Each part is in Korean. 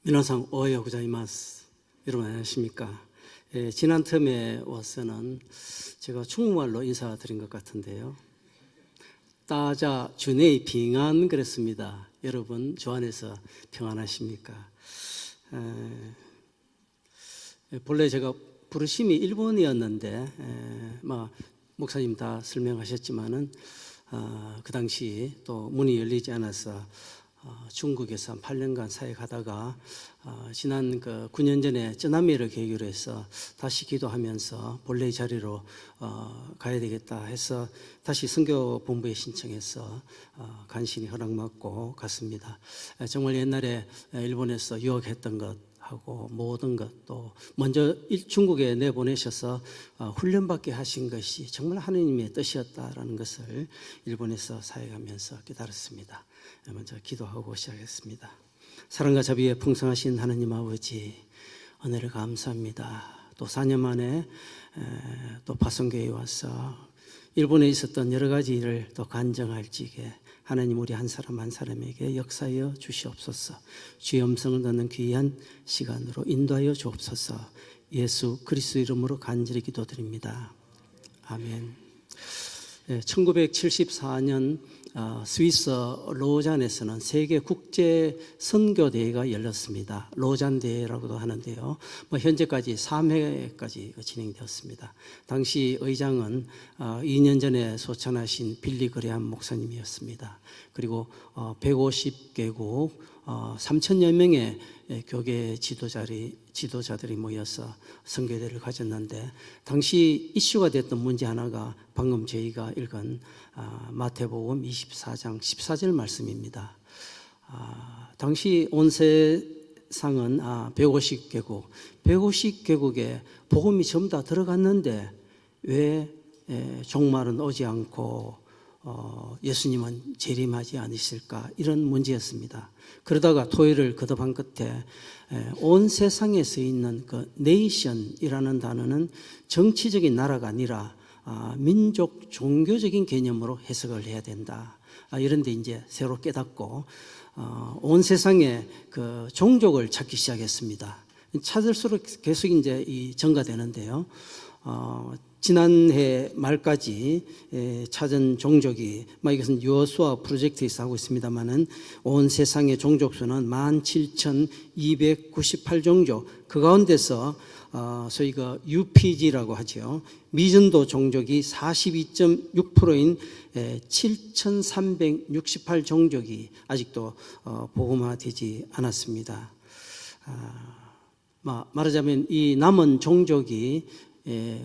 皆さんおはようございます。여러분 안녕하십니까? 지난 텀에 와서는 제가 중국말로 인사드린 것 같은데요. 따자 주내의 평안 그랬습니다. 여러분 주 안에서 평안하십니까? 본래 제가 부르심이 일본이었는데 목사님 다 설명하셨지만은 그 당시 또 문이 열리지 않아서 중국에서 한 8년간 사역하다가 지난 9년 전에 쩌남미를 계기로 해서 다시 기도하면서 본래의 자리로 가야 되겠다 해서 다시 선교본부에 신청해서 간신히 허락받고 갔습니다. 정말 옛날에 일본에서 유학했던 것 하고 모든 것 또 먼저 중국에 내보내셔서 훈련받게 하신 것이 정말 하느님의 뜻이었다라는 것을 일본에서 사역하면서 깨달았습니다. 먼저 기도하고 시작했습니다. 사랑과 자비에 풍성하신 하느님 아버지, 은혜를 감사합니다. 또 4년 만에 또 파송교회에 와서 일본에 있었던 여러 가지 일을 또 간증할지게 하나님 우리 한 사람 한 사람에게 역사하여 주시옵소서. 주의 음성을 듣는 귀한 시간으로 인도하여 주옵소서. 예수 그리스도 이름으로 간절히 기도드립니다. 아멘. 1974년 스위스 로잔에서는 세계 국제 선교대회가 열렸습니다. 로잔 대회라고도 하는데요. 현재까지 3회까지 진행되었습니다. 당시 의장은 2년 전에 소천하신 빌리 그레함 목사님이었습니다. 그리고 150개국 3,000여 명의 교계 지도자들이 모여서 선교대회를 가졌는데, 당시 이슈가 됐던 문제 하나가 방금 저희가 읽은 마태복음 24장 14절 말씀입니다. 당시 온 세상은 150개국에 복음이 전부 다 들어갔는데 왜 종말은 오지 않고 예수님은 재림하지 않으실까, 이런 문제였습니다. 그러다가 토요일을 거듭한 끝에 온 세상에 서 있는 그 네이션이라는 단어는 정치적인 나라가 아니라 민족 종교적인 개념으로 해석을 해야 된다. 이런데 이제 새로 깨닫고 온 세상에 그 종족을 찾기 시작했습니다. 찾을수록 계속 이제 전가되는데요. 지난해 말까지 찾은 종족이, 이것은 여호수아 프로젝트에서 하고 있습니다만은, 온 세상의 종족 수는 17,298종족, 그 가운데서 소위 UPG라고 하죠. 미전도 종족이 42.6%인 7,368종족이 아직도 복음화되지 않았습니다. 말하자면 이 남은 종족이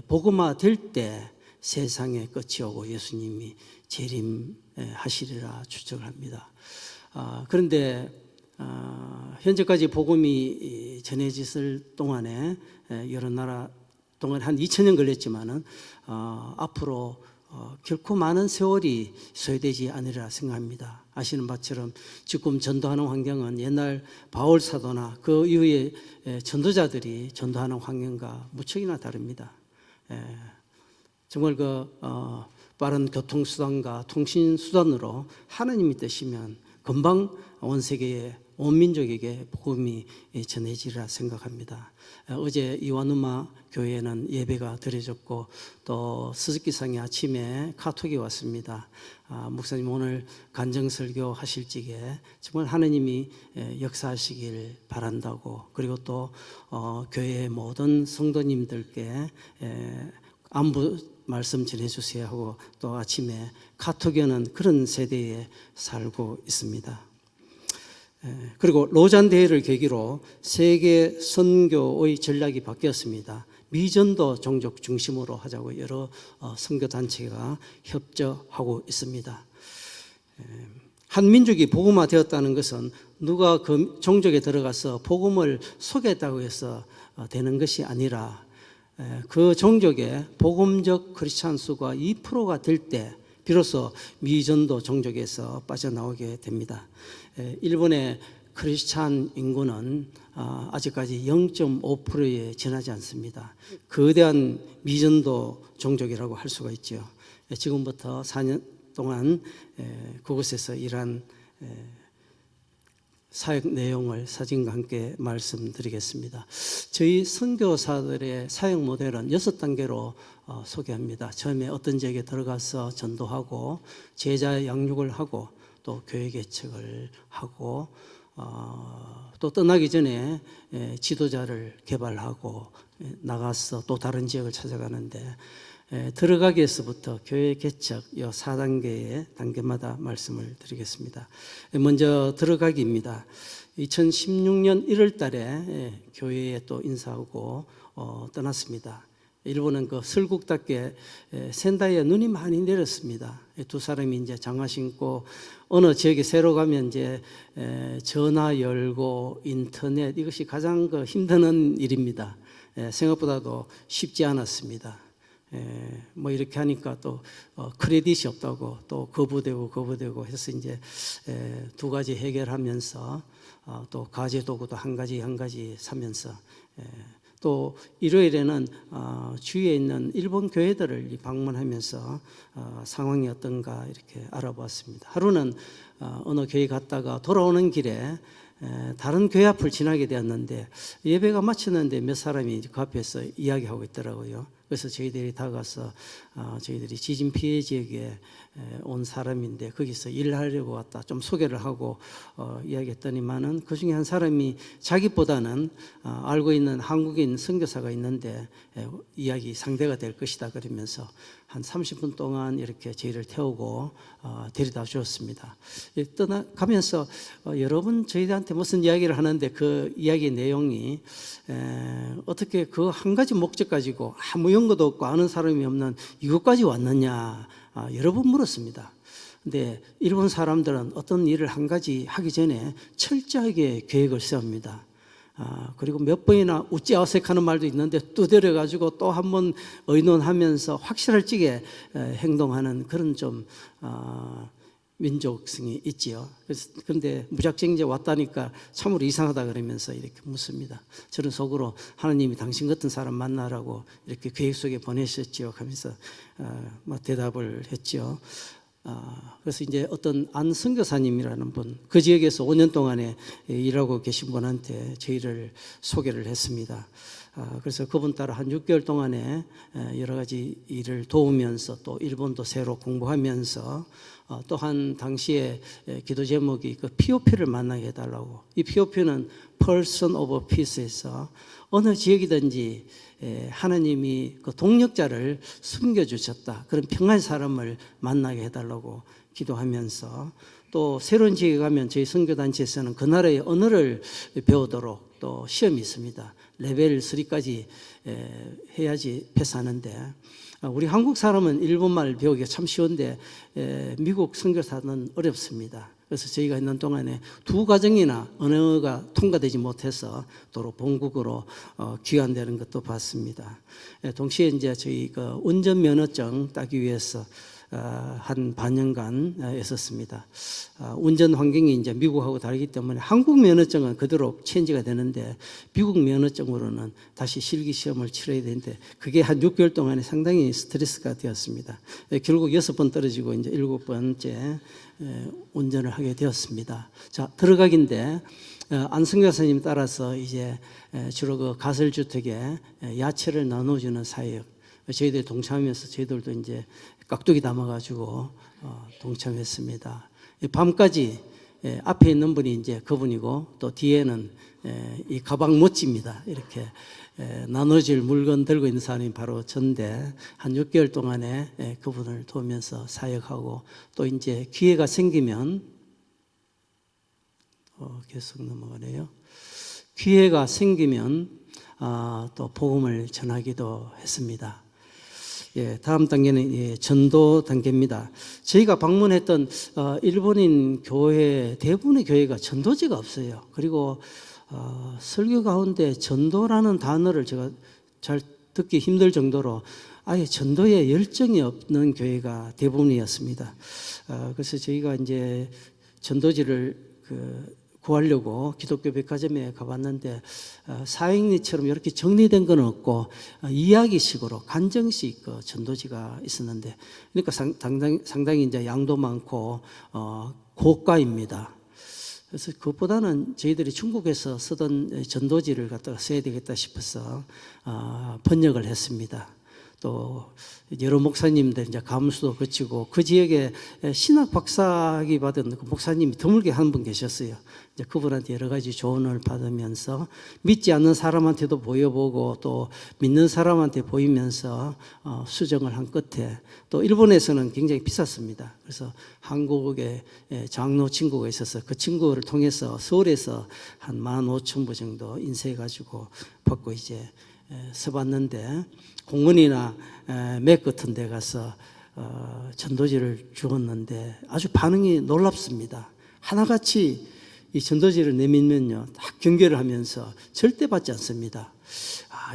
복음화될 때 세상의 끝이 오고 예수님이 재림하시리라 추측합니다. 그런데 현재까지 복음이 전해졌을 동안에 여러 나라 동안 한 2000년 걸렸지만은 앞으로 결코 많은 세월이 소요되지 않으리라 생각합니다. 아시는 바처럼 지금 전도하는 환경은 옛날 바울 사도나 그 이후에 전도자들이 전도하는 환경과 무척이나 다릅니다. 정말 빠른 교통수단과 통신수단으로 하나님이 뜻이면 금방 온 세계에 온 민족에게 복음이 전해지리라 생각합니다. 어제 이와누마 교회에는 예배가 드려졌고, 또 스즈키상에 아침에 카톡이 왔습니다. 목사님 오늘 간정설교 하실 적에 정말 하나님이 역사하시길 바란다고, 그리고 또 교회의 모든 성도님들께 안부 말씀 전해주세요 하고, 또 아침에 카톡이 오는 그런 세대에 살고 있습니다. 그리고 로잔 대회를 계기로 세계 선교의 전략이 바뀌었습니다. 미전도 종족 중심으로 하자고 여러 선교단체가 협조하고 있습니다. 한 민족이 복음화되었다는 것은 누가 그 종족에 들어가서 복음을 소개했다고 해서 되는 것이 아니라, 그 종족의 복음적 크리스찬 수가 2%가 될 때 비로소 미전도 종족에서 빠져나오게 됩니다. 일본의 크리스찬 인구는 아직까지 0.5%에 지나지 않습니다. 거대한 미전도 종족이라고 할 수가 있죠. 지금부터 4년 동안 그곳에서 일한 사역 내용을 사진과 함께 말씀드리겠습니다. 저희 선교사들의 사역 모델은 6단계로 소개합니다. 처음에 어떤 지역에 들어가서 전도하고 제자 양육을 하고 또 교회 개척을 하고 또 떠나기 전에 지도자를 개발하고 나가서 또 다른 지역을 찾아가는데 들어가기에서부터 교회 개척 이 4단계의 단계마다 말씀을 드리겠습니다. 먼저 들어가기입니다. 2016년 1월 달에 교회에 또 인사하고 떠났습니다. 일본은 그 설국답게 센다이에 눈이 많이 내렸습니다. 두 사람이 이제 장화 신고 어느 지역에 새로 가면 이제 전화 열고 인터넷 이것이 가장 그 힘드는 일입니다. 생각보다도 쉽지 않았습니다. 뭐 이렇게 하니까 또 크레딧이 없다고 또 거부되고 해서 이제 두 가지 해결하면서 또 가제 도구도 한 가지 사면서 또 일요일에는 주위에 있는 일본 교회들을 방문하면서 상황이 어떤가 이렇게 알아보았습니다. 하루는 어느 교회 갔다가 돌아오는 길에 다른 교회 앞을 지나게 되었는데 예배가 마쳤는데 몇 사람이 그 앞에서 이야기하고 있더라고요. 그래서 저희들이 다가가서 저희들이 지진 피해 지역에 온 사람인데 거기서 일하려고 왔다 좀 소개를 하고 이야기했더니만은 그 중에 한 사람이 자기보다는 알고 있는 한국인 선교사가 있는데 이야기 상대가 될 것이다 그러면서 한 30분 동안 이렇게 저희를 태우고 데려다 주었습니다. 떠나가면서 여러분 저희들한테 무슨 이야기를 하는데 그 이야기 내용이 어떻게 그 한 가지 목적 가지고 아무 연고도 없고 아는 사람이 없는 이곳까지 왔느냐 여러 번 물었습니다. 근데 일본 사람들은 어떤 일을 한 가지 하기 전에 철저하게 계획을 세웁니다. 그리고 몇 번이나 웃지 어색하는 말도 있는데 두드려 가지고 또 한 번 의논하면서 확실할지게 행동하는 그런 좀 민족성이 있지요. 그런데 무작정 이제 왔다니까 참으로 이상하다 그러면서 이렇게 묻습니다. 저는 속으로 하나님이 당신 같은 사람 만나라고 이렇게 계획 속에 보내셨지요 하면서 대답을 했죠. 그래서 이제 어떤 안 선교사님이라는 분, 그 지역에서 5년 동안에 일하고 계신 분한테 저희를 소개를 했습니다. 그래서 그분 따라 한 6개월 동안에 여러 가지 일을 도우면서 또 일본도 새로 공부하면서 또한 당시에 기도 제목이 그 POP를 만나게 해달라고. 이 POP는 Person of Peace에서 어느 지역이든지 하나님이 그 동력자를 숨겨주셨다. 그런 평안의 사람을 만나게 해달라고 기도하면서 또 새로운 지역에 가면 저희 선교단체에서는 그 나라의 언어를 배우도록 또 시험이 있습니다. 레벨 3까지 해야지 패스하는데 우리 한국 사람은 일본말 배우기가 참 쉬운데 미국 선교사는 어렵습니다. 그래서 저희가 있는 동안에 2과정이나 언어가 통과되지 못해서 도로 본국으로 귀환되는 것도 봤습니다. 동시에 이제 저희 그 운전면허증 따기 위해서 한 반년간 있었습니다. 운전 환경이 이제 미국하고 다르기 때문에 한국 면허증은 그대로 체인지가 되는데 미국 면허증으로는 다시 실기 시험을 치러야 되는데 그게 한 6개월 동안에 상당히 스트레스가 되었습니다. 결국 6번 떨어지고 이제 7번째 운전을 하게 되었습니다. 자, 들어가기인데 안승교 선생님 따라서 이제 주로 그 가설주택에 야채를 나눠주는 사역 저희들이 동참하면서 저희들도 이제 깍두기 담아가지고 동참했습니다. 밤까지 앞에 있는 분이 이제 그분이고 또 뒤에는 이 가방 멋집니다. 이렇게 나눠질 물건 들고 있는 사람이 바로 전데 한 6개월 동안에 그분을 도우면서 사역하고 또 이제 기회가 생기면 계속 넘어가네요. 기회가 생기면 또 복음을 전하기도 했습니다. 다음 단계는 전도 단계입니다. 저희가 방문했던 일본인 교회 대부분의 교회가 전도지가 없어요. 그리고 설교 가운데 전도라는 단어를 제가 잘 듣기 힘들 정도로 아예 전도에 열정이 없는 교회가 대부분이었습니다. 그래서 저희가 이제 전도지를 구하려고 기독교 백화점에 가봤는데 사행리처럼 이렇게 정리된 건 없고 이야기식으로 간정식 전도지가 있었는데 그러니까 상당히 이제 양도 많고 고가입니다. 그래서 그것보다는 저희들이 중국에서 쓰던 전도지를 갖다가 써야 되겠다 싶어서 번역을 했습니다. 또 여러 목사님들 이제 감수도 거치고 그 지역에 신학 박사학위 받은 그 목사님이 드물게 한 분 계셨어요. 이제 그분한테 여러 가지 조언을 받으면서 믿지 않는 사람한테도 보여보고 또 믿는 사람한테 보이면서 수정을 한 끝에 또 일본에서는 굉장히 비쌌습니다. 그래서 한국의 장로 친구가 있어서 그 친구를 통해서 서울에서 한 15,000부 정도 인쇄해가지고 받고 이제 써봤는데 공원이나 맥 같은 데 가서 전도지를 주었는데 아주 반응이 놀랍습니다. 하나같이 이 전도지를 내밀면요 딱 경계를 하면서 절대 받지 않습니다.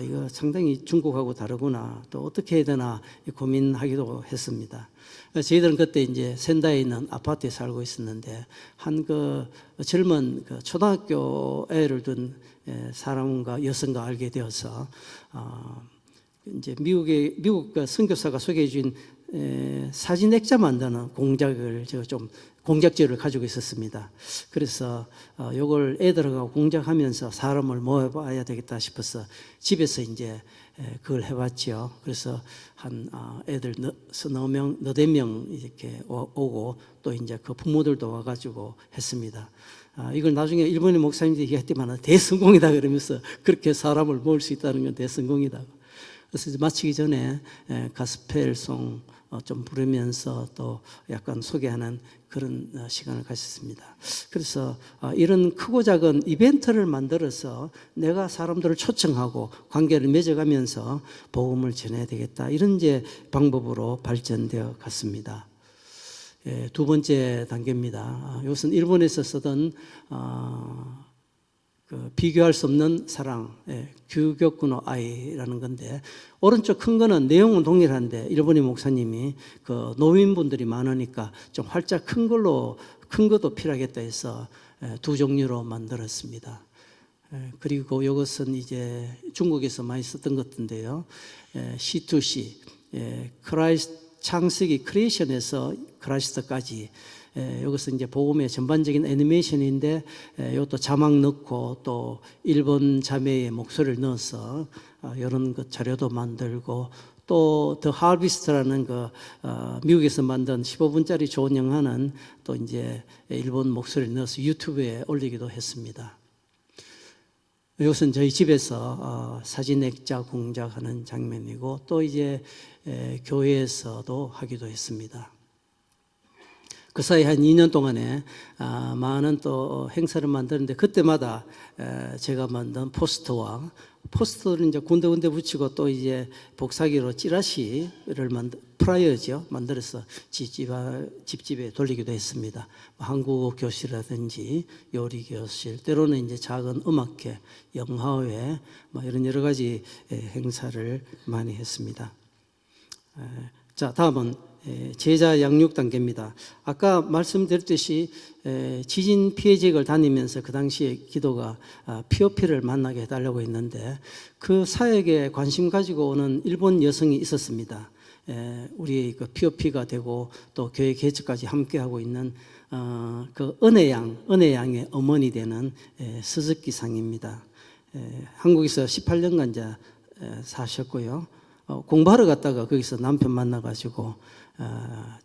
이거 상당히 중국하고 다르구나, 또 어떻게 해야 되나 고민하기도 했습니다. 저희들은 그때 이제 센다에 있는 아파트에 살고 있었는데 한 그 젊은 그 초등학교 애를 둔 사람과 여성과 알게 되어서 이제 미국 그 선교사가 소개해 준 사진 액자 만드는 공작을 제가 좀 공작지를 가지고 있었습니다. 그래서 요걸 애들하고 공작하면서 사람을 모아봐야 되겠다 싶어서 집에서 이제 그걸 해봤죠. 그래서 한 애들 너댓 명 이렇게 오고 또 이제 그 부모들도 와가지고 했습니다. 이걸 나중에 일본의 목사님들이 얘기했지만 대성공이다 그러면서 그렇게 사람을 모을 수 있다는 건 대성공이다. 그래서 마치기 전에 가스펠송 좀 부르면서 또 약간 소개하는 그런 시간을 가졌습니다. 그래서 이런 크고 작은 이벤트를 만들어서 내가 사람들을 초청하고 관계를 맺어가면서 복음을 전해야 되겠다, 이런 이제 방법으로 발전되어 갔습니다. 두 번째 단계입니다. 이것은 일본에서 쓰던 비교할 수 없는 사랑, 규격군의 아이라는 건데, 오른쪽 큰 거는 내용은 동일한데 일본인 목사님이 그 노인분들이 많으니까 좀 활짝 큰 것도 필요하겠다 해서 두 종류로 만들었습니다. 그리고 이것은 이제 중국에서 많이 썼던 것 같은데요. C2C, 크라이스트 창세기 크리에이션에서 크라이스트까지, 이것은 이제 복음의 전반적인 애니메이션인데 이것도 자막 넣고 또 일본 자매의 목소리를 넣어서 이런 그 자료도 만들고, 또 더 하비스트라는 그 미국에서 만든 15분짜리 좋은 영화는 또 이제 일본 목소리를 넣어서 유튜브에 올리기도 했습니다. 이것은 저희 집에서 사진 액자 공작하는 장면이고, 또 이제 교회에서도 하기도 했습니다. 그 사이 한 2년 동안에 많은 또 행사를 만드는데, 그때마다 제가 만든 포스터를 이제 군데군데 붙이고, 또 이제 복사기로 찌라시를 프라이어죠, 만들어서 집집에 돌리기도 했습니다. 한국어 교실이라든지 요리 교실, 때로는 이제 작은 음악회, 영화회, 이런 여러 가지 행사를 많이 했습니다. 자, 다음은 제자 양육 단계입니다. 아까 말씀드렸듯이 지진 피해 지역을 다니면서 그 당시에 기도가 POP를 만나게 해달라고 했는데, 그 사역에 관심 가지고 오는 일본 여성이 있었습니다. 우리 그 POP가 되고 또 교회 개척까지 함께하고 있는 그 은혜양의 어머니 되는 스즈키 상입니다. 한국에서 18년간 이제 사셨고요. 공부하러 갔다가 거기서 남편 만나가지고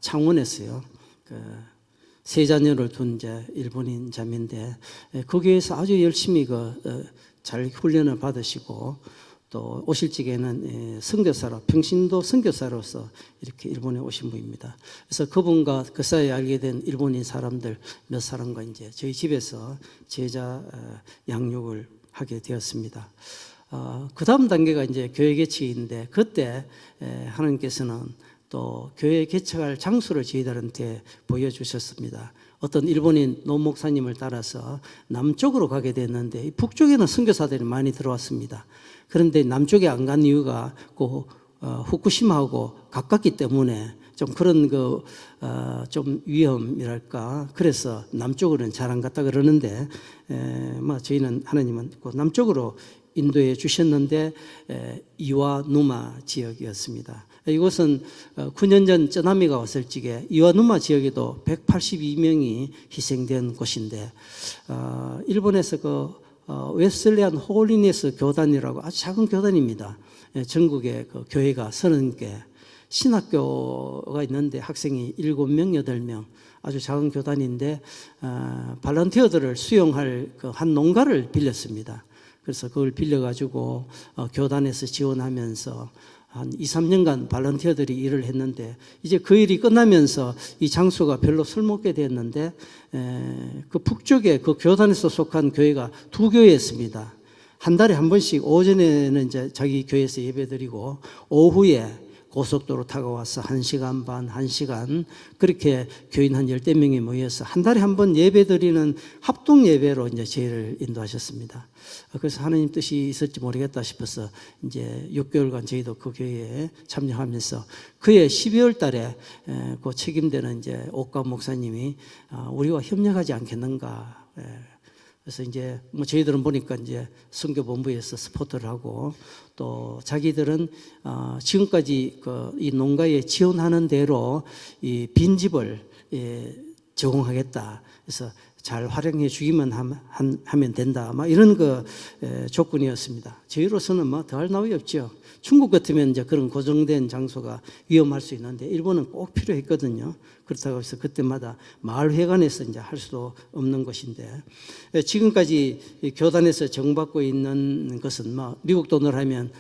창원에서요, 세 자녀를 둔 이제 일본인 자매인데, 거기에서 아주 열심히 잘 훈련을 받으시고, 또 오실 적에는 선교사로, 평신도 선교사로서 이렇게 일본에 오신 분입니다. 그래서 그분과 그 사이에 알게 된 일본인 사람들 몇 사람과 이제 저희 집에서 제자 양육을 하게 되었습니다. 그 다음 단계가 이제 교회 개척인데, 그때 하나님께서는 또 교회 개척할 장소를 저희들한테 보여주셨습니다. 어떤 일본인 노 목사님을 따라서 남쪽으로 가게 됐는데, 북쪽에는 선교사들이 많이 들어왔습니다. 그런데 남쪽에 안 간 이유가 후쿠시마하고 가깝기 때문에 좀 그런 좀 위험이랄까, 그래서 남쪽으로는 잘 안 갔다 그러는데, 저희는 하나님은 남쪽으로 인도해 주셨는데 이와누마 지역이었습니다. 이곳은 9년 전 쓰나미가 왔을 적에 이와누마 지역에도 182명이 희생된 곳인데, 일본에서 그 웨슬레안 홀리네스 교단이라고 아주 작은 교단입니다. 전국에 그 교회가 30개, 신학교가 있는데 학생이 7명, 8명, 아주 작은 교단인데 발런티어들을 수용할 그 한 농가를 빌렸습니다. 그래서 그걸 빌려가지고 교단에서 지원하면서 한 2, 3년간 발런티어들이 일을 했는데, 이제 그 일이 끝나면서 이 장소가 별로 술먹게 됐는데, 그 북쪽에 그 교단에서 속한 교회가 2교회였습니다. 한 달에 한 번씩 오전에는 이제 자기 교회에서 예배드리고, 오후에 고속도로 타고 와서 1시간 반, 1시간 그렇게 교인 한 10명이 모여서 한 달에 한 번 예배드리는 합동 예배로 이제 저희를 인도하셨습니다. 그래서 하나님 뜻이 있을지 모르겠다 싶어서 이제 6개월간 저희도 그 교회에 참여하면서, 그해 12월 달에 그 책임되는 이제 옥가 목사님이 우리와 협력하지 않겠는가. 그래서 이제 뭐 저희들은 보니까 이제 선교본부에서 스포트를 하고, 또 자기들은 지금까지 이 농가에 지원하는 대로 이 빈집을 제공하겠다. 그래서 잘 활용해 주기만 하면 된다. 막 이런 조건이었습니다. 저희로서는 뭐 더할 나위 없죠. 중국 같으면 이제 그런 고정된 장소가 위험할 수 있는데, 일본은 꼭 필요했거든요. 그렇다고 해서 그때마다 마을회관에서 이제 할 수도 없는 것인데, 지금까지 교단에서 정받고 있는 것은 뭐 미국 돈으로 하면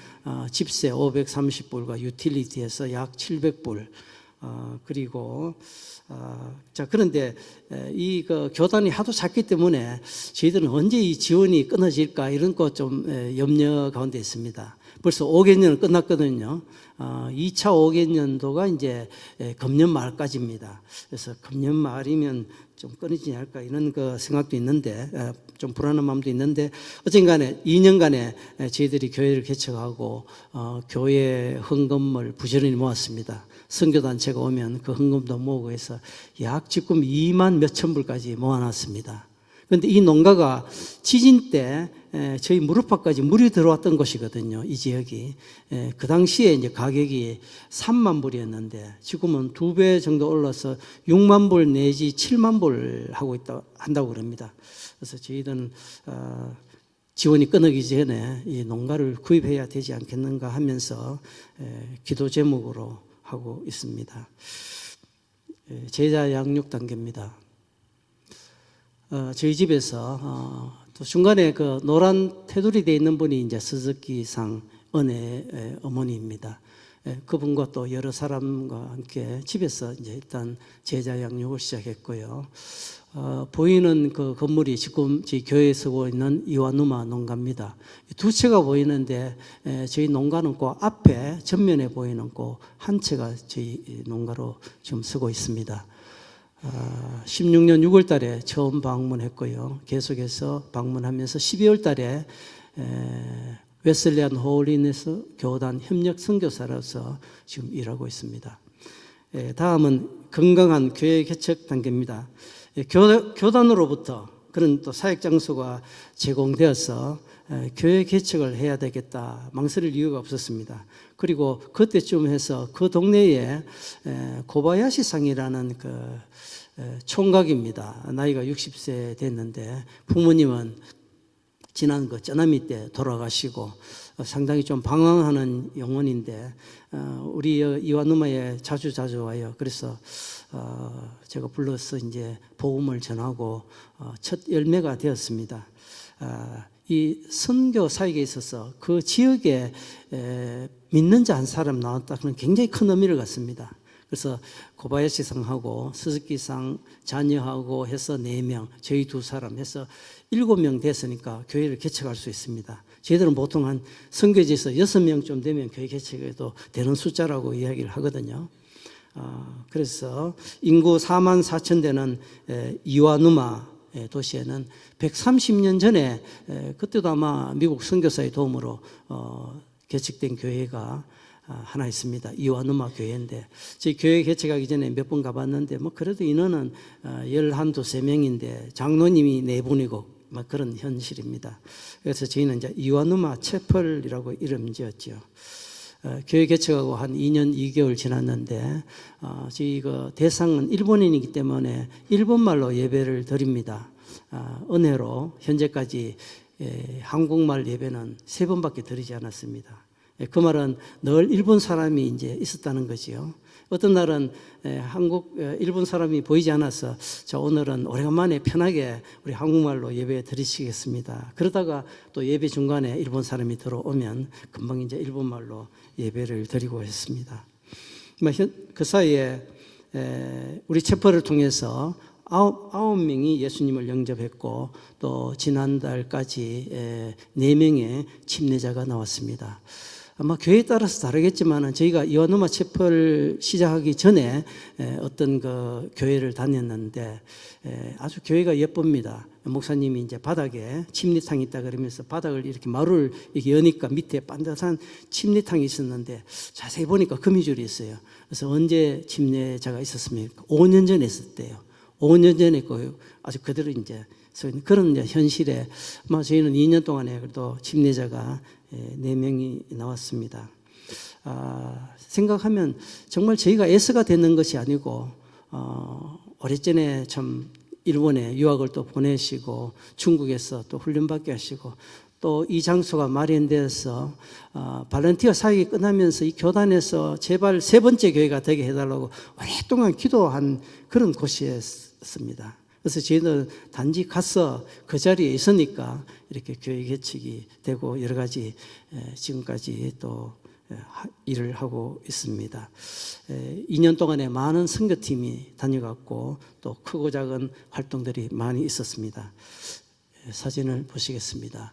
집세 530불과 유틸리티에서 약 700불, 그리고 자, 그런데 이 교단이 하도 작기 때문에 저희들은 언제 이 지원이 끊어질까 이런 거 좀 염려 가운데 있습니다. 벌써 5개년은 끝났거든요. 2차 5개년도가 이제 금년 말까지입니다. 그래서 금년 말이면 좀 끊어지지 않을까 이런 생각도 있는데, 좀 불안한 마음도 있는데, 어쨌든 간에 2년간에 저희들이 교회를 개척하고 교회 헌금을 부지런히 모았습니다. 선교단체가 오면 그 헌금도 모으고 해서 약 지금 2만 몇천 불까지 모아놨습니다. 그런데 이 농가가 지진 때 저희 무릎팍까지 물이 들어왔던 곳이거든요. 이 지역이. 그 당시에 이제 가격이 3만 불이었는데 지금은 2배 정도 올라서 6만 불 내지 7만 불 한다고 그럽니다. 그래서 저희들은 지원이 끊어지기 전에 이 농가를 구입해야 되지 않겠는가 하면서 기도 제목으로 하고 있습니다. 제자 양육 단계입니다. 저희 집에서 또 중간에 그 노란 테두리 되어 있는 분이 이제 스즈키상 은혜 어머니입니다. 그분과 또 여러 사람과 함께 집에서 이제 일단 제자 양육을 시작했고요. 보이는 그 건물이 지금 저희 교회에 서고 있는 이와누마 농가입니다. 두 채가 보이는데 저희 농가는 그 앞에 전면에 보이는 그 한 채가 저희 농가로 지금 서고 있습니다. 16년 6월 달에 처음 방문했고요. 계속해서 방문하면서 12월 달에 웨슬레안 홀리네스 교단 협력 선교사로서 지금 일하고 있습니다. 다음은 건강한 교회 개척 단계입니다. 교단으로부터 그런 또 사역 장소가 제공되어서 교회 개척을 해야 되겠다 망설일 이유가 없었습니다. 그리고 그때쯤 해서 그 동네에 고바야시 상이라는 총각입니다. 나이가 60세 됐는데 부모님은 지난 쓰나미 때 돌아가시고 상당히 좀 방황하는 영혼인데 우리 이와누마에 자주 와요. 그래서 제가 불러서 이제 복음을 전하고 첫 열매가 되었습니다. 이 선교 사역에 있어서 그 지역에 믿는 자 한 사람 나왔다. 그런 굉장히 큰 의미를 갖습니다. 그래서 고바야시 상하고 스즈키상 자녀하고 해서 4명, 저희 2사람 해서 7명 됐으니까 교회를 개척할 수 있습니다. 저희들은 보통 한 선교지에서 6명쯤 되면 교회 개척에도 되는 숫자라고 이야기를 하거든요. 그래서 인구 4만 4천 되는 이와누마 도시에는 130년 전에 그때도 아마 미국 선교사의 도움으로 개척된 교회가 하나 있습니다. 이와누마 교회인데 저희 교회 개척하기 전에 몇 번 가봤는데 뭐 그래도 인원은 11, 2~3명인데 장로님이 4분이고 막 그런 현실입니다. 그래서 저희는 이제 이와누마 채플이라고 이름 지었죠. 교회 개척하고 한 2년 2개월 지났는데 저희 그 대상은 일본인이기 때문에 일본말로 예배를 드립니다. 은혜로 현재까지 한국말 예배는 3번밖에 드리지 않았습니다. 그 말은 늘 일본 사람이 이제 있었다는 거지요. 어떤 날은 일본 사람이 보이지 않아서 자, 오늘은 오래간만에 편하게 우리 한국말로 예배 드리시겠습니다. 그러다가 또 예배 중간에 일본 사람이 들어오면 금방 이제 일본말로 예배를 드리고 했습니다. 그 사이에 우리 체퍼를 통해서 9명이 예수님을 영접했고 또 지난달까지 4명의 침례자가 나왔습니다. 아마 교회에 따라서 다르겠지만 저희가 이와누마 체퍼를 시작하기 전에 어떤 그 교회를 다녔는데 아주 교회가 예쁩니다. 목사님이 이제 바닥에 침례탕이 있다 그러면서 바닥을 이렇게 마루를 이렇게 여니까 밑에 반듯한 침례탕이 있었는데 자세히 보니까 거미줄이 있어요. 그래서 언제 침례자가 있었습니까? 5년 전에 있었대요. 5년 전에 아주 그대로 이제 그런 이제 현실에 저희는 2년 동안에 그래도 침례자가 4명이 나왔습니다. 생각하면 정말 저희가 애써가 되는 것이 아니고 오래전에 참 일본에 유학을 또 보내시고 중국에서 또 훈련받게 하시고 또 이 장소가 마련되어서 발렌티아 사역이 끝나면서 이 교단에서 제발 3번째 교회가 되게 해달라고 오랫동안 기도한 그런 곳이었습니다. 그래서 저희는 단지 가서 그 자리에 있으니까 이렇게 교회 개척이 되고 여러 가지 지금까지 또 일을 하고 있습니다. 2년 동안에 많은 선교팀이 다녀갔고 또 크고 작은 활동들이 많이 있었습니다. 사진을 보시겠습니다.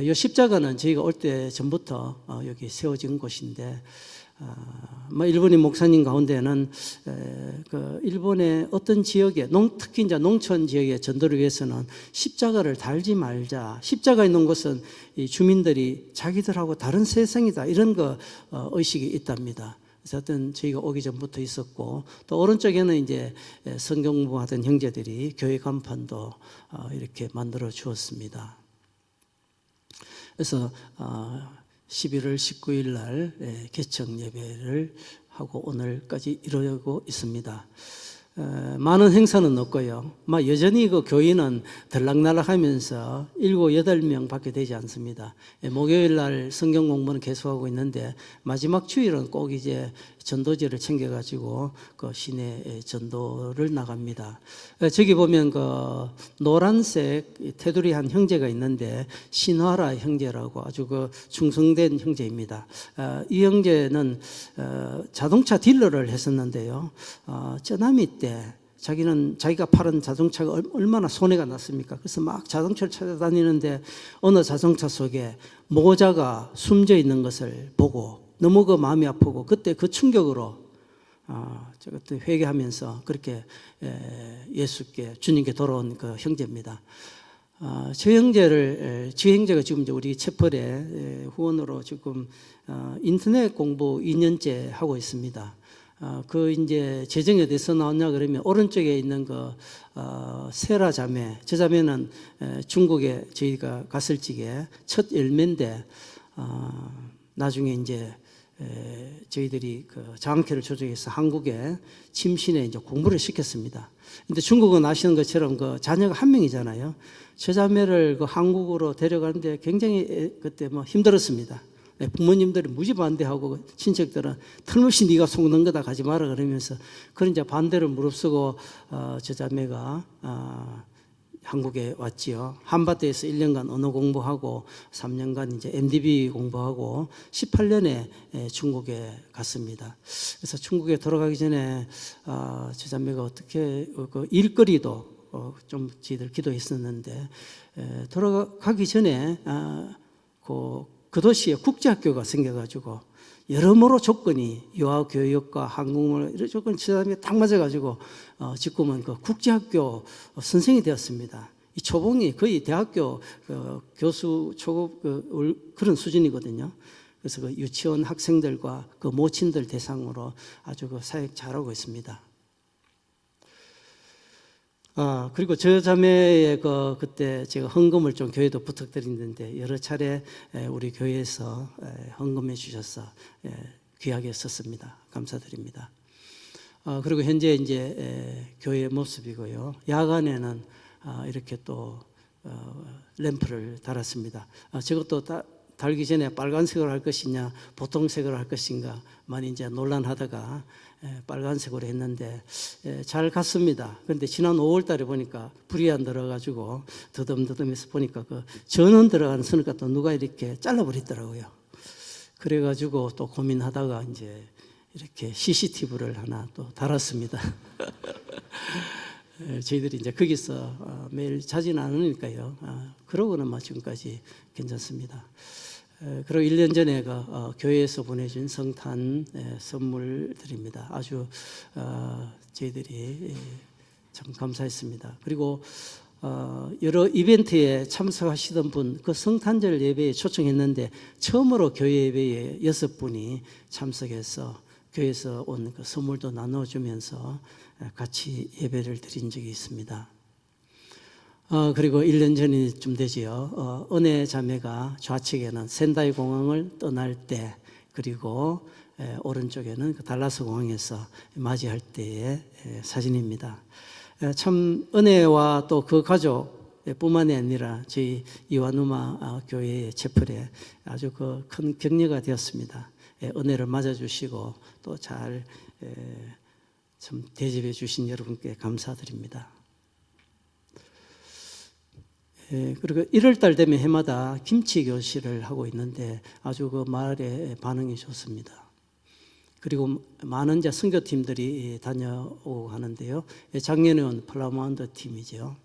이 십자가는 저희가 올 때 전부터 여기 세워진 곳인데 일본인 목사님 가운데는 그 일본의 어떤 지역에 특히 이제 농촌 지역의 전도를 위해서는 십자가를 달지 말자. 십자가 있는 곳은 이 주민들이 자기들하고 다른 세상이다 이런 거 의식이 있답니다. 그래서 하여튼 저희가 오기 전부터 있었고 또 오른쪽에는 이제 성경 공부하던 형제들이 교회 간판도 이렇게 만들어 주었습니다. 그래서 11월 19일 날 개척 예배를 하고 오늘까지 이루고 있습니다. 많은 행사는 없고요. 여전히 그 교인은 들락날락하면서 7, 8명 밖에 되지 않습니다. 목요일 날 성경 공부는 계속하고 있는데 마지막 주일은 꼭 이제 전도지를 챙겨가지고 그 시내 전도를 나갑니다. 저기 보면 그 노란색 테두리 한 형제가 있는데 신화라 형제라고 아주 그 충성된 형제입니다. 이 형제는 자동차 딜러를 했었는데요. 쩌나미 때 자기가 파는 자동차가 얼마나 손해가 났습니까? 그래서 막 자동차를 찾아다니는데 어느 자동차 속에 모자가 숨져 있는 것을 보고 너무 그 마음이 아프고 그때 그 충격으로 제가 그때 회개하면서 그렇게 예수께 주님께 돌아온 그 형제입니다. 저 형제가 지금 이제 우리 채플의 후원으로 지금 인터넷 공부 2년째 하고 있습니다. 그 이제 재정이 어디서 나왔냐 그러면 오른쪽에 있는 그 세라 자매, 저 자매는 중국에 저희가 갔을 적에 첫 열매인데 나중에 이제 저희들이 그 장학회를 조정해서 한국에 침신에 이제 공부를 시켰습니다. 근데 중국은 아시는 것처럼 그 자녀가 1명이잖아요. 저 자매를 그 한국으로 데려가는데 굉장히 그때 힘들었습니다. 부모님들이 무지 반대하고 친척들은 틀림없이 네가 속는 거다 가지 마라 그러면서 그런 이제 반대를 무릅쓰고 저 자매가 한국에 왔지요. 한밭에서 1년간 언어 공부하고 3년간 이제 MDB 공부하고 18년에 중국에 갔습니다. 그래서 중국에 돌아가기 전에 저 자매가 어떻게 그 일거리도 좀 저희들 기도했었는데 돌아가기 전에 그 도시에 국제학교가 생겨가지고 여러모로 조건이 유아교육과 한국말 이런 조건이 딱 맞아가지고 지금은 그 국제학교 선생이 되었습니다. 이 초봉이 거의 대학교 교수 초급 그런 수준이거든요. 그래서 그 유치원 학생들과 그 모친들 대상으로 아주 그 사역 잘하고 있습니다. 그리고 저 자매의 그때 제가 헌금을 좀 교회도 부탁드렸는데 여러 차례 우리 교회에서 헌금해 주셔서 귀하게 썼습니다. 감사드립니다. 그리고 현재 이제 교회의 모습이고요. 야간에는 이렇게 또 램프를 달았습니다. 저것도 달기 전에 빨간색으로 할 것이냐 보통색으로 할 것인가 많이 이제 논란하다가 빨간색으로 했는데 잘 갔습니다. 그런데 지난 5월 달에 보니까 불이 안 들어가지고 더듬더듬해서 보니까 그 전원 들어가는 선을 또 누가 이렇게 잘라버리더라고요. 그래가지고 또 고민하다가 이제 이렇게 CCTV를 하나 또 달았습니다. 저희들이 이제 거기서 매일 자지는 않으니까요. 그러고는 지금까지 괜찮습니다. 그리고 1년 전에 교회에서 보내준 성탄 선물 드립니다. 아주 저희들이 참 감사했습니다. 그리고 여러 이벤트에 참석하시던 분, 그 성탄절 예배에 초청했는데 처음으로 교회 예배에 6분이 참석해서 교회에서 온 그 선물도 나눠주면서 같이 예배를 드린 적이 있습니다. 그리고 1년 전이쯤 되지요. 은혜 자매가 좌측에는 샌다이 공항을 떠날 때, 그리고 오른쪽에는 그 달라스 공항에서 맞이할 때의 사진입니다. 참 은혜와 또 그 가족 뿐만이 아니라 저희 이와누마 교회의 채플에 아주 그 큰 격려가 되었습니다. 은혜를 맞아주시고 또 잘 참 대접해 주신 여러분께 감사드립니다. 그리고 1월달 되면 해마다 김치 교실을 하고 있는데 아주 그 마을의 반응이 좋습니다. 그리고 많은 이제 선교팀들이 다녀오고 하는데요. 작년에는 플라마운드 팀이죠.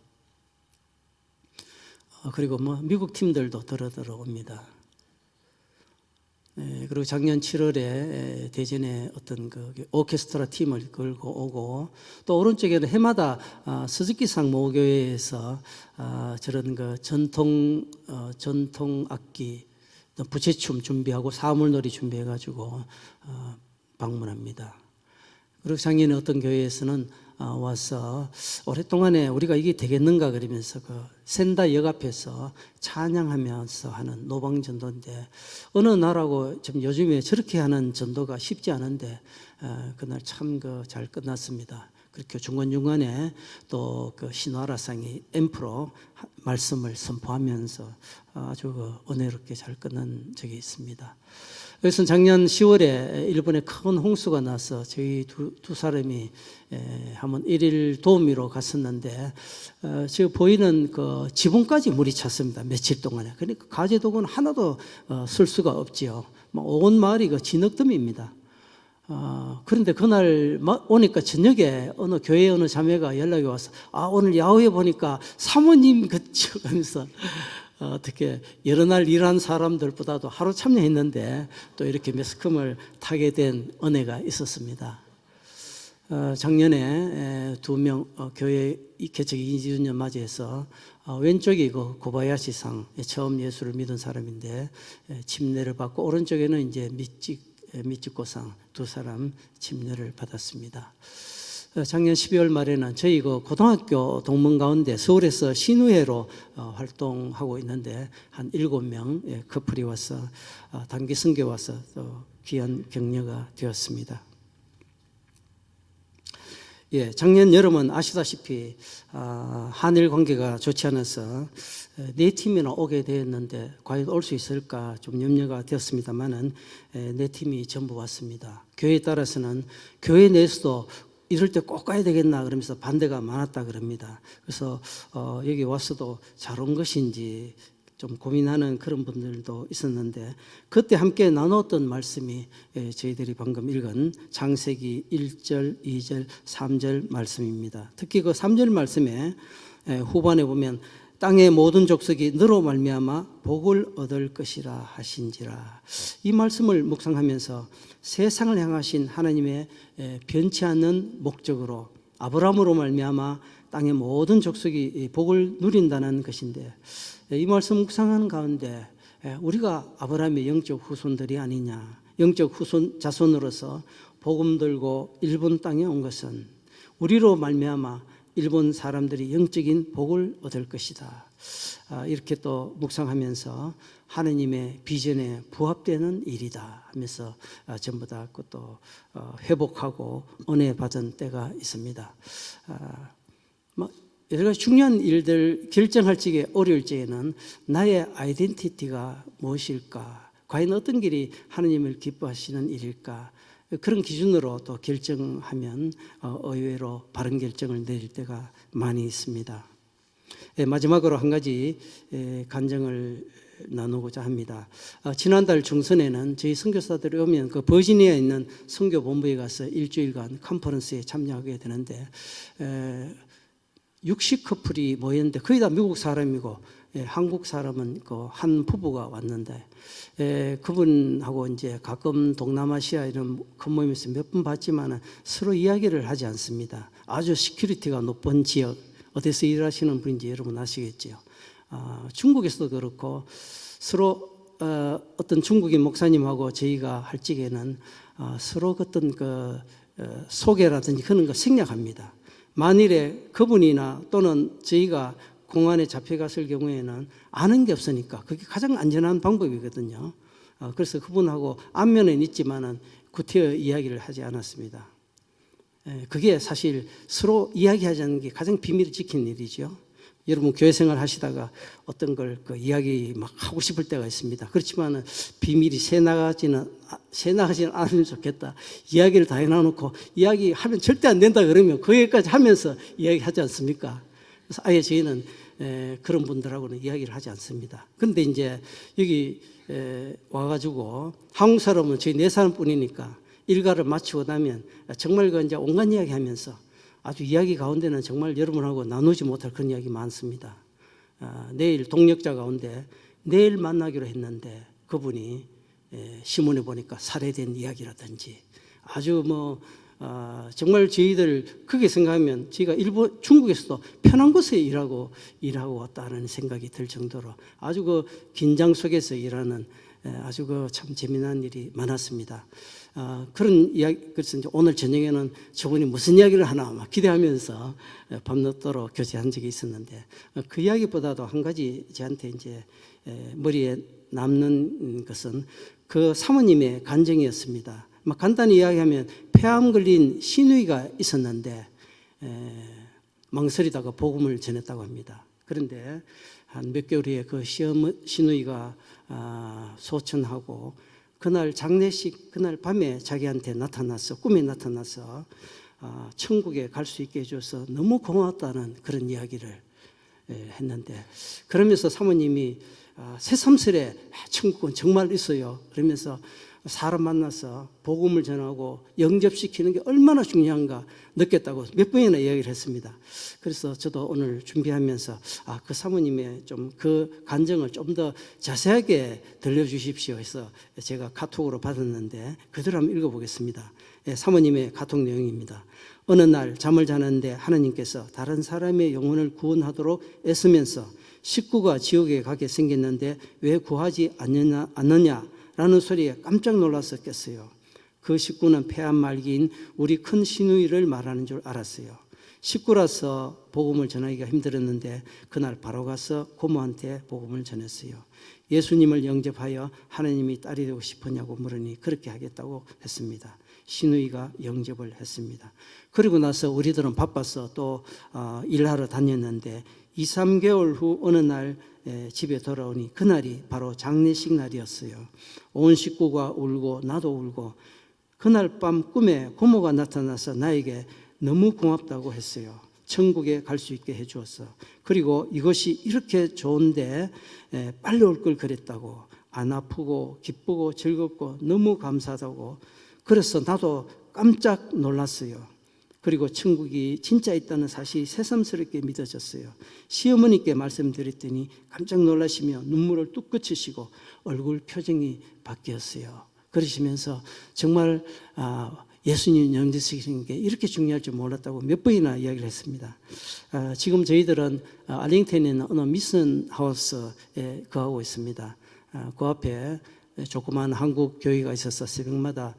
그리고 미국 팀들도 들어옵니다. 그리고 작년 7월에 대전에 어떤 그 오케스트라 팀을 끌고 오고, 또 오른쪽에는 해마다 스즈키상 모교회에서 저런 그 전통 악기, 부채춤 준비하고 사물놀이 준비해가지고 방문합니다. 그리고 작년에 어떤 교회에서는 와서 오랫동안에 우리가 이게 되겠는가 그러면서 그 센다 역 앞에서 찬양하면서 하는 노방전도인데, 어느 나라고 좀 요즘에 저렇게 하는 전도가 쉽지 않은데 그날 참 잘 끝났습니다. 그렇게 중간중간에 또 그 신화라상이 앰프로 말씀을 선포하면서 아주 은혜롭게 잘 끝난 적이 있습니다. 그래서 작년 10월에 일본에 큰 홍수가 나서 저희 두 사람이 한번 일일 도우미로 갔었는데, 지금 보이는 그 지붕까지 물이 찼습니다. 며칠 동안에. 그러니까 가재도구는 하나도 쓸 수가 없지요. 온 마을이 그 진흙더미입니다. 그런데 그날 오니까 저녁에 어느 교회 어느 자매가 연락이 와서 오늘 야후에 보니까 사모님 그쵸 하면서 어떻게 여러 날 일한 사람들보다도 하루 참여했는데 또 이렇게 매스컴을 타게 된 은혜가 있었습니다. 작년에 2명 교회 개척 2주년 맞이해서 왼쪽이 그 고바야시상 처음 예수를 믿은 사람인데 침례를 받고, 오른쪽에는 이제 미치코상 2사람 침례를 받았습니다. 작년 12월 말에는 저희 그 고등학교 동문 가운데 서울에서 신우회로 활동하고 있는데 한 7명 커플이 와서 단기 선교 와서 또 귀한 격려가 되었습니다. 작년 여름은 아시다시피 한일 관계가 좋지 않아서 4팀이나 오게 되었는데 과연 올 수 있을까 좀 염려가 되었습니다만은 4팀이 전부 왔습니다. 교회에 따라서는 교회 내에서도 이럴 때 꼭 가야 되겠나 그러면서 반대가 많았다 그럽니다. 그래서 여기 와서도 잘 온 것인지 좀 고민하는 그런 분들도 있었는데, 그때 함께 나눴던 말씀이 저희들이 방금 읽은 창세기 1절, 2절, 3절 말씀입니다. 특히 그 3절 말씀에 후반에 보면 땅의 모든 족속이 너로 말미암아 복을 얻을 것이라 하신지라. 이 말씀을 묵상하면서 세상을 향하신 하나님의 변치 않는 목적으로 아브라함으로 말미암아 땅의 모든 족속이 복을 누린다는 것인데, 이 말씀 묵상하는 가운데 우리가 아브라함의 영적 후손들이 아니냐, 영적 후손 자손으로서 복음 들고 일본 땅에 온 것은 우리로 말미암아 일본 사람들이 영적인 복을 얻을 것이다. 이렇게 또 묵상하면서 하느님의 비전에 부합되는 일이다 하면서 전부 다 그것도 회복하고 은혜 받은 때가 있습니다. 여러 가지 중요한 일들 결정할 적에 어려울 적에는 나의 아이덴티티가 무엇일까? 과연 어떤 길이 하느님을 기뻐하시는 일일까? 그런 기준으로 또 결정하면 의외로 바른 결정을 내릴 때가 많이 있습니다. 마지막으로 한 가지 간증을 나누고자 합니다. 지난달 중순에는 저희 선교사들이 오면 그 버지니아에 있는 선교본부에 가서 일주일간 컨퍼런스에 참여하게 되는데 60커플이 모였는데 거의 다 미국 사람이고 한국 사람은 그 한 부부가 왔는데 그분하고 이제 가끔 동남아시아 이런 큰 모임에서 몇 번 봤지만은 서로 이야기를 하지 않습니다. 아주 시큐리티가 높은 지역 어디서 일하시는 분인지 여러분 아시겠죠. 중국에서도 그렇고 서로 어떤 중국인 목사님하고 저희가 할 적에는 서로 어떤 그 소개라든지 그런 거 생략합니다. 만일에 그분이나 또는 저희가 공안에 잡혀갔을 경우에는 아는 게 없으니까 그게 가장 안전한 방법이거든요. 그래서 그분하고 안면은 있지만은 구태여 이야기를 하지 않았습니다. 그게 사실 서로 이야기하지 않는 게 가장 비밀을 지키는 일이죠. 여러분 교회 생활 하시다가 어떤 걸 그 이야기 막 하고 싶을 때가 있습니다. 그렇지만은 비밀이 새나가지는 않으면 좋겠다. 이야기를 다 해놔놓고 이야기하면 절대 안 된다 그러면 거기까지 하면서 이야기하지 않습니까? 그래서 아예 저희는 그런 분들하고는 이야기를 하지 않습니다. 그런데 이제 여기 와가지고 한국 사람은 저희 4사람뿐이니까 일가를 마치고 나면 정말 그 이제 온갖 이야기 하면서 아주 이야기 가운데는 정말 여러분하고 나누지 못할 그런 이야기 많습니다. 내일 동력자 가운데 내일 만나기로 했는데 그분이 신문에 보니까 살해된 이야기라든지 아주 정말 저희들 크게 생각하면 저희가 중국에서도 편한 곳에 일하고 왔다는 생각이 들 정도로 아주 그 긴장 속에서 일하는 아주 그 참 재미난 일이 많았습니다. 그런 이야기, 그래서 이제 오늘 저녁에는 저분이 무슨 이야기를 하나 막 기대하면서 밤늦도록 교제한 적이 있었는데 그 이야기보다도 한 가지 저한테 이제 머리에 남는 것은 그 사모님의 간증이었습니다. 막 간단히 이야기하면 폐암 걸린 시누이가 있었는데 망설이다가 복음을 전했다고 합니다. 그런데 한 몇 개월 후에 그 시누이가 소천하고 그날 장례식 그날 밤에 자기한테 꿈에 나타나서 천국에 갈 수 있게 해줘서 너무 고마웠다는 그런 이야기를 했는데 그러면서 사모님이 새삼스레 천국은 정말 있어요. 그러면서 사람 만나서 복음을 전하고 영접시키는 게 얼마나 중요한가 느꼈다고 몇 번이나 이야기를 했습니다. 그래서 저도 오늘 준비하면서 그 사모님의 좀 그 간증을 좀 더 자세하게 들려주십시오 해서 제가 카톡으로 받았는데 그대로 한번 읽어보겠습니다. 사모님의 카톡 내용입니다. 어느 날 잠을 자는데 하나님께서 다른 사람의 영혼을 구원하도록 애쓰면서 식구가 지옥에 가게 생겼는데 왜 구하지 않느냐 라는 소리에 깜짝 놀라서 깼어요. 그 식구는 폐암 말기인 우리 큰 시누이를 말하는 줄 알았어요. 식구라서 복음을 전하기가 힘들었는데 그날 바로 가서 고모한테 복음을 전했어요. 예수님을 영접하여 하나님이 딸이 되고 싶으냐고 물으니 그렇게 하겠다고 했습니다. 시누이가 영접을 했습니다. 그리고 나서 우리들은 바빠서 또 일하러 다녔는데 2-3개월 후 어느 날 집에 돌아오니 그날이 바로 장례식 날이었어요. 온 식구가 울고 나도 울고 그날 밤 꿈에 고모가 나타나서 나에게 너무 고맙다고 했어요. 천국에 갈 수 있게 해주었어. 그리고 이것이 이렇게 좋은데 빨리 올 걸 그랬다고 안 아프고 기쁘고 즐겁고 너무 감사하다고 그래서 나도 깜짝 놀랐어요. 그리고 천국이 진짜 있다는 사실이 새삼스럽게 믿어졌어요. 시어머니께 말씀드렸더니 깜짝 놀라시며 눈물을 뚝 그치시고 얼굴 표정이 바뀌었어요. 그러시면서 정말 예수님 영접시키는 게 이렇게 중요할 줄 몰랐다고 몇 번이나 이야기를 했습니다. 지금 저희들은 알링턴에 있는 어느 미션 하우스에 거하고 있습니다. 그 앞에 조그마한 한국 교회가 있어서 새벽마다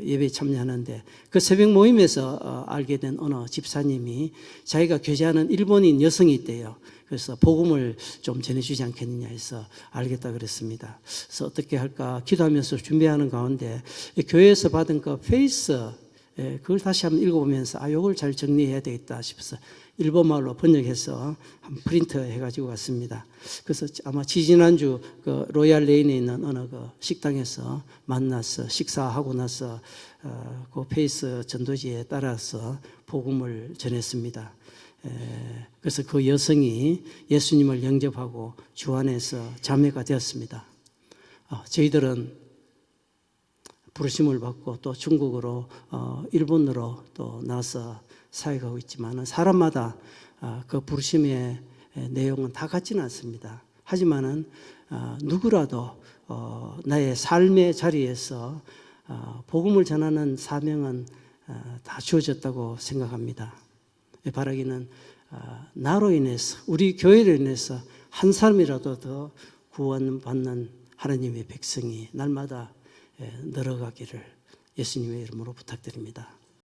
예배에 참여하는데 그 새벽 모임에서 알게 된 어느 집사님이 자기가 교제하는 일본인 여성이 있대요. 그래서 복음을 좀 전해주지 않겠느냐 해서 알겠다 그랬습니다. 그래서 어떻게 할까 기도하면서 준비하는 가운데 교회에서 받은 그 페이스 그걸 다시 한번 읽어보면서 이걸 잘 정리해야 되겠다 싶어서 일본말로 번역해서 한 프린트 해가지고 왔습니다. 그래서 아마 지지난주 그 로얄 레인에 있는 어느 그 식당에서 만나서 식사하고 나서 그 페이스 전도지에 따라서 복음을 전했습니다. 그래서 그 여성이 예수님을 영접하고 주 안에서 자매가 되었습니다. 저희들은 부르심을 받고 또 중국으로 일본으로 또 나서 사역하고 있지만 사람마다 그 부르심의 내용은 다 같지는 않습니다. 하지만은 누구라도 나의 삶의 자리에서 복음을 전하는 사명은 다 주어졌다고 생각합니다. 바라기는 나로 인해서 우리 교회로 인해서 한 사람이라도 더 구원받는 하나님의 백성이 날마다 늘어가기를 예수님의 이름으로 부탁드립니다.